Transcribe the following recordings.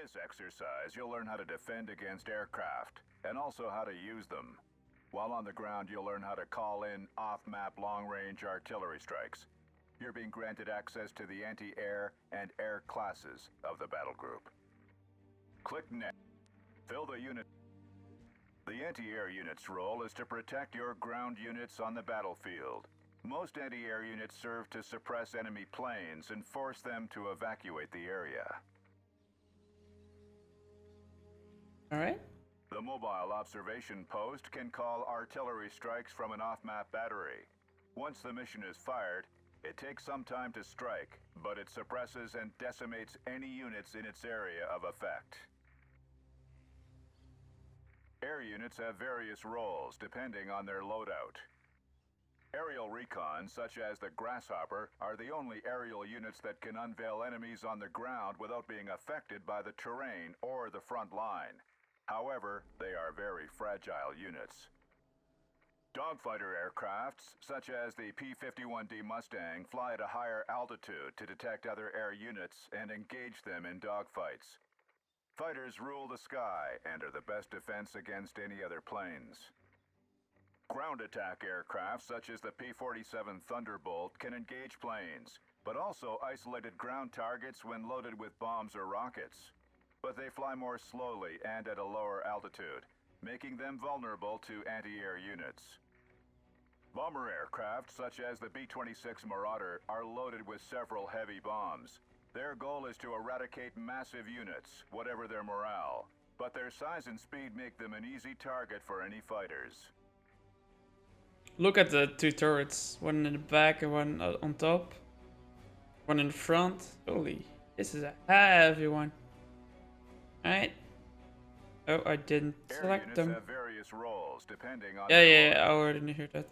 this exercise, you'll learn how to defend against aircraft, and also how to use them. While on the ground, you'll learn how to call in off-map long-range artillery strikes. You're being granted access to the anti-air and air classes of the battle group. Click Next. Fill the unit. The anti-air unit's role is to protect your ground units on the battlefield. Most anti-air units serve to suppress enemy planes and force them to evacuate the area. All right. The mobile observation post can call artillery strikes from an off-map battery. Once the mission is fired, it takes some time to strike, but it suppresses and decimates any units in its area of effect. Air units have various roles depending on their loadout. Aerial recon, such as the Grasshopper, are the only aerial units that can unveil enemies on the ground without being affected by the terrain or the front line. However, they are very fragile units. Dogfighter aircrafts, such as the P-51D Mustang, fly at a higher altitude to detect other air units and engage them in dogfights. Fighters rule the sky and are the best defense against any other planes. Ground attack aircraft, such as the P-47 Thunderbolt, can engage planes, but also isolated ground targets when loaded with bombs or rockets. But they fly more slowly and at a lower altitude, making them vulnerable to anti-air units. Bomber aircraft, such as the B-26 Marauder, are loaded with several heavy bombs. Their goal is to eradicate massive units, whatever their morale, but their size and speed make them an easy target for any fighters. Look at the two turrets. One in the back and one on top. One in the front. Holy, this is a heavy one. Alright. Oh, I didn't select them. Have various roles depending on Yeah, I already knew that.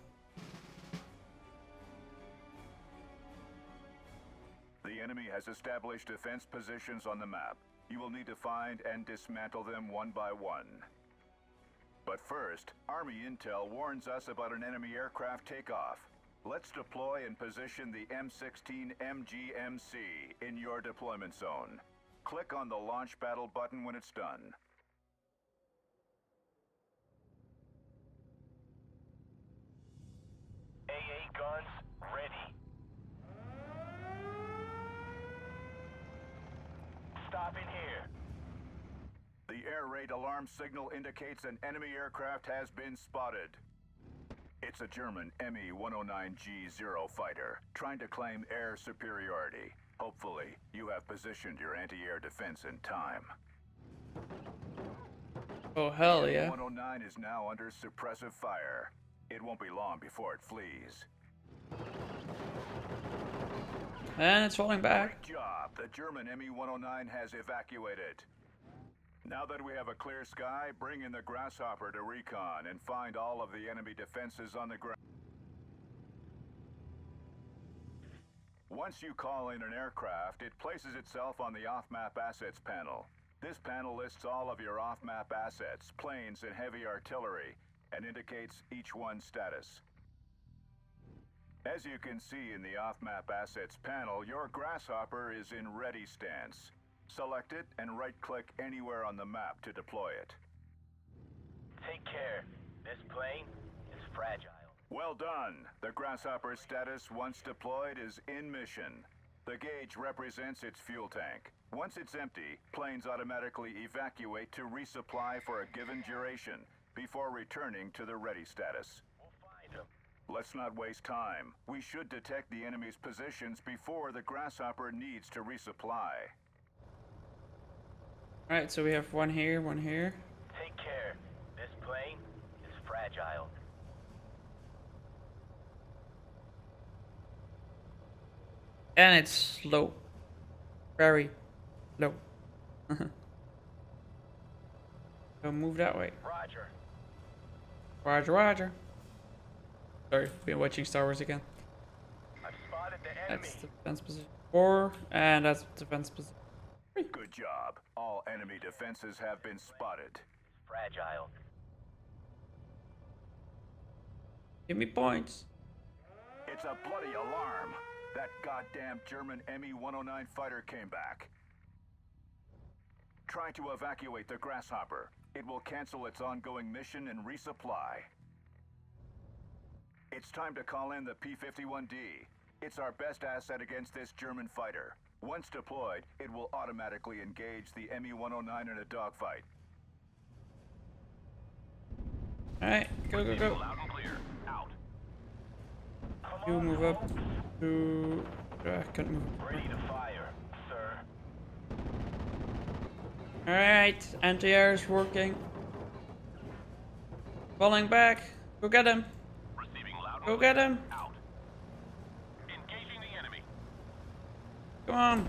The enemy has established defense positions on the map. You will need to find and dismantle them one by one. But first, Army Intel warns us about an enemy aircraft takeoff. Let's deploy and position the M16 MGMC in your deployment zone. Click on the Launch Battle button when it's done. AA guns ready. Stop in here. The air raid alarm signal indicates an enemy aircraft has been spotted. It's a German Me-109G0 fighter, trying to claim air superiority. Hopefully, you have positioned your anti-air defense in time. Oh, hell yeah. Me-109 is now under suppressive fire. It won't be long before it flees. And it's falling back. Great job. The German Me-109 has evacuated. Now that we have a clear sky, bring in the Grasshopper to recon and find all of the enemy defenses on the ground. Once you call in an aircraft, it places itself on the off-map assets panel. This panel lists all of your off-map assets, planes, and heavy artillery, and indicates each one's status. As you can see in the off-map assets panel, your Grasshopper is in ready stance. Select it and right-click anywhere on the map to deploy it. Take care. This plane is fragile. Well done. The Grasshopper's status, once deployed, is in mission. The gauge represents its fuel tank. Once it's empty, planes automatically evacuate to resupply for a given duration before returning to the ready status. We'll find them. Let's not waste time. We should detect the enemy's positions before the Grasshopper needs to resupply. Alright, so we have one here, one here. Take care. This plane is fragile. And it's slow. Very low. So move that way. Roger. Roger, roger. Sorry, been watching Star Wars again. I've spotted the enemy. That's defense position 4, and that's defense position 3. Good job. All enemy defenses have been spotted. Fragile. Give me points. It's a bloody alarm. That goddamn German Me-109 fighter came back. Try to evacuate the grasshopper. It will cancel its ongoing mission and resupply. It's time to call in the P-51D. It's our best asset against this German fighter. Once deployed, it will automatically engage the ME-109 in a dogfight. Alright, go. Loud and clear. Out. You move up to... I can't move. Ready to fire, sir. Alright, anti-air is working. Falling back. Go get him. Receiving loud and Go clear. get him. Out. Engaging the enemy. Come on.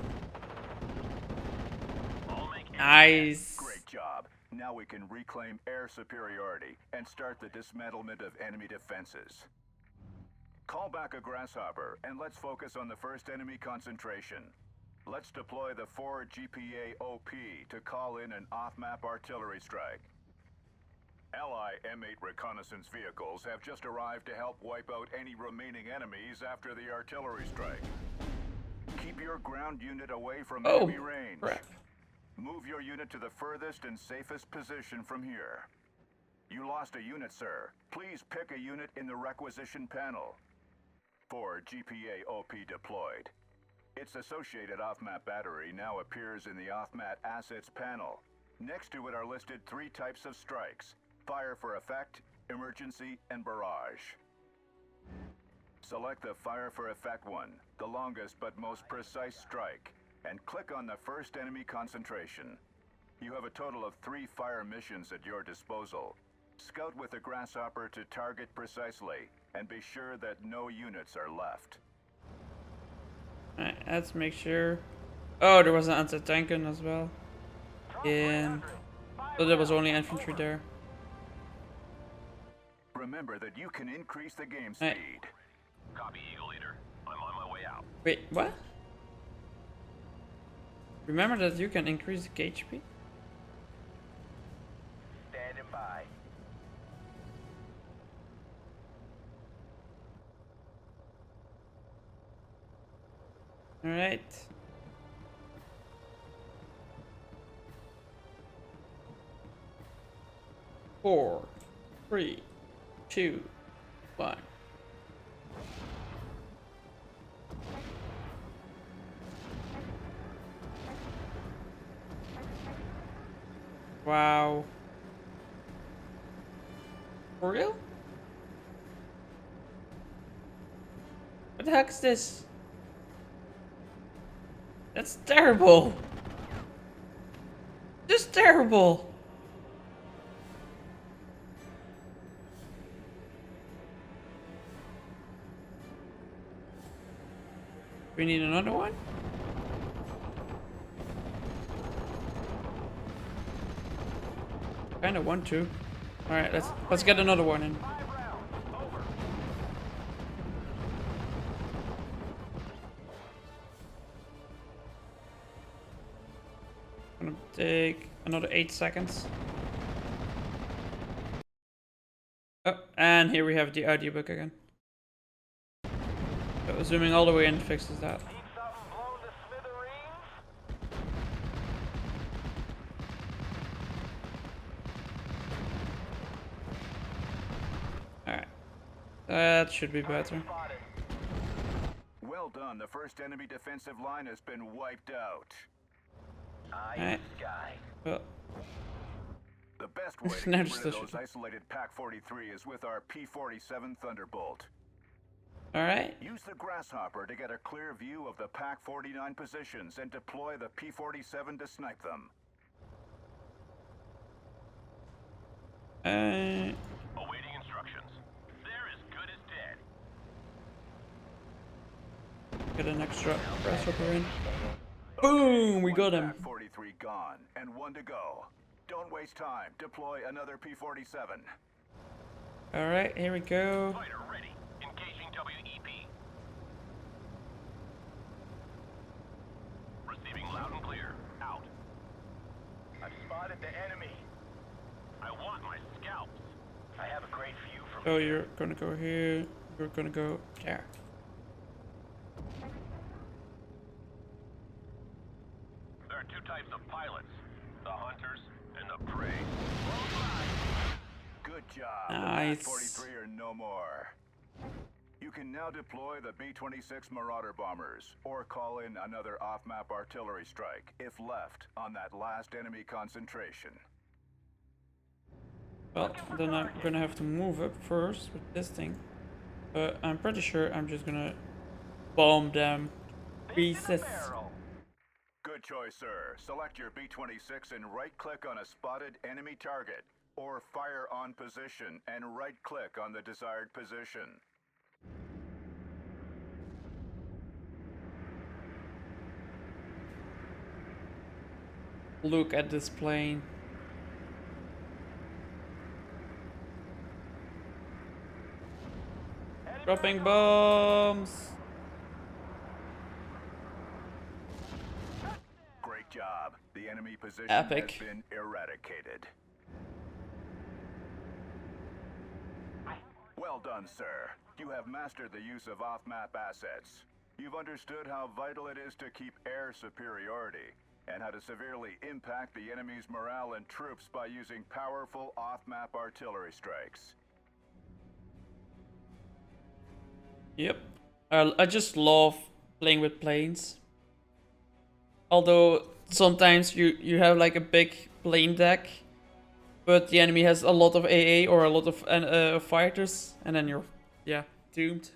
All make Nice. Great job. Now we can reclaim air superiority and start the dismantlement of enemy defenses. Call back a grasshopper and let's focus on the first enemy concentration. Let's deploy the 4 GPA OP to call in an off-map artillery strike. Ally M8 reconnaissance vehicles have just arrived to help wipe out any remaining enemies after the artillery strike. Keep your ground unit away from Oh, enemy range. crap. Move your unit to the furthest and safest position from here. You lost a unit, sir. Please pick a unit in the requisition panel. 4 GPA OP deployed. Its associated off-map battery now appears in the off-map assets panel. Next to it are listed 3 types of strikes: fire for effect, emergency, and barrage. Select the fire for effect one, the longest but most precise strike, and click on the first enemy concentration. You have a total of 3 fire missions at your disposal. Scout with the grasshopper to target precisely, and be sure that no units are left. Alright, let's make sure. Oh, there was an anti-tank gun as well. And so there was only infantry there. Remember that you can increase the game Hey. speed. Copy, Eagle Leader. I'm on my way out. Wait, what? Remember that you can increase the gauge speed? Standing by. Alright. Four, 3, 2, 1. Wow. For real? What the heck is this? That's terrible. Just terrible. We need another one? Kinda want to. Alright, let's get another one in. 5 rounds. Over. Gonna take another 8 seconds. Oh, and here we have the audiobook again. So zooming all the way in fixes that. Need something blown to smithereens? Alright. That should be better. Spotted. Well done, the first enemy defensive line has been wiped out. Eye Alright. in the sky. Well, The best way to Now get just rid of this- those isolated Pak-43 is with our P-47 Thunderbolt. alright. Use the grasshopper to get a clear view of the Pak-49 positions and deploy the P-47 to snipe them. Awaiting instructions. They're as good as dead. Get an extra grasshopper in. Boom! We got him. Pak-43 gone, and 1 to go. Don't waste time. Deploy another P-47. Alright, here we go. Fighter ready. Engaging WEP. Receiving loud and clear. Out. I've spotted the enemy. I want my scalps. I have a great view from So you're gonna go here. You're gonna go there. There are 2 types of pilots. the hunters and the prey. Good job. Nice. The Bat-43 are no more. You can now deploy the B-26 Marauder bombers, or call in another off-map artillery strike, if left, on that last enemy concentration. Well, then I'm gonna have to move up first with this thing. But I'm pretty sure I'm just gonna bomb them. Pieces. Good choice, sir. Select your B-26 and right-click on a spotted enemy target, or fire on position and right-click on the desired position. Look at this plane. Dropping bombs. Great job. The enemy position Epic. has been eradicated. Well done, sir. You have mastered the use of off-map assets. You've understood how vital it is to keep air superiority, and how to severely impact the enemy's morale and troops by using powerful off-map artillery strikes. Yep. I just love playing with planes. Although sometimes you have like a big plane deck, but the enemy has a lot of AA or a lot of fighters, and then you're, yeah, doomed.